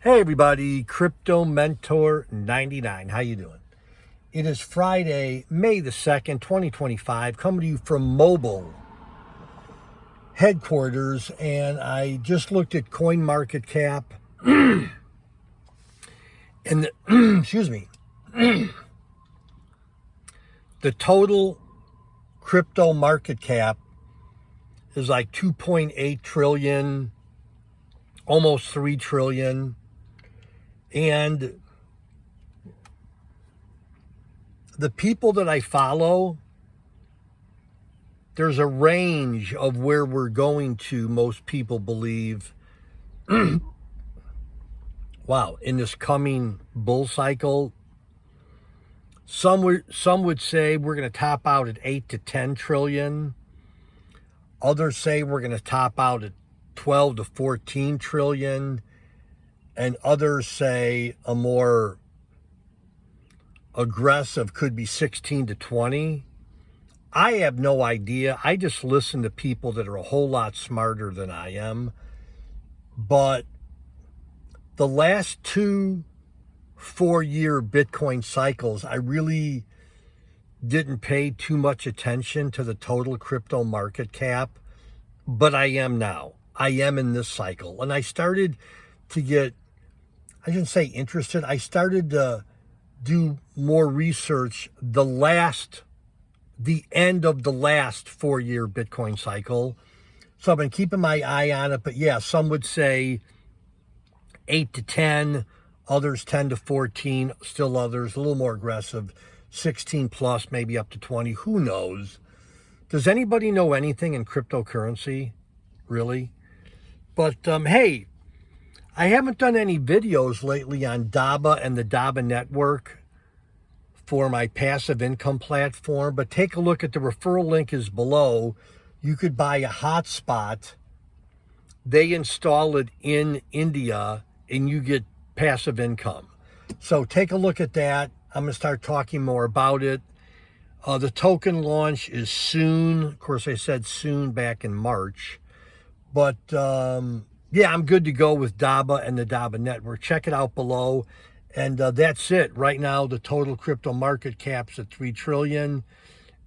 Hey everybody, Crypto Mentor 99. How you doing? It is Friday, May the 2nd, 2025, coming to you from mobile headquarters, and I just looked at CoinMarketCap and excuse me, the total crypto market cap is like 2.8 trillion, almost 3 trillion. And the people that I follow, there's a range of where we're going to, most people believe, wow, in this coming bull cycle. Some would say we're going to top out at 8 to 10 trillion. Others say we're going to top out at 12 to 14 trillion. And others say a more aggressive could be 16 to 20. I have no idea. I just listen to people that are a whole lot smarter than I am. But the last 2 4-year Bitcoin cycles, I really didn't pay too much attention to the total crypto market cap. But I am now. I am in this cycle. And I started to get, I shouldn't say interested, I started to do more research the end of the last 4-year Bitcoin cycle. So I've been keeping my eye on it. But yeah, some would say 8 to 10, others 10 to 14, still others a little more aggressive, 16 plus, maybe up to 20. Who knows? Does anybody know anything in cryptocurrency? Really? But hey, I haven't done any videos lately on Dabba and the Dabba network for my passive income platform, but take a look at the referral link is below. You could buy a hotspot. They install it in India and you get passive income. So take a look at that. I'm going to start talking more about it. The token launch is soon. Of course, I said soon back in March. But yeah, I'm good to go with Dabba and the Dabba network. Check it out below. And that's it. Right now, the total crypto market cap's at 3 trillion.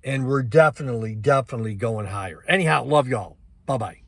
And we're definitely going higher. Anyhow, love y'all. Bye-bye.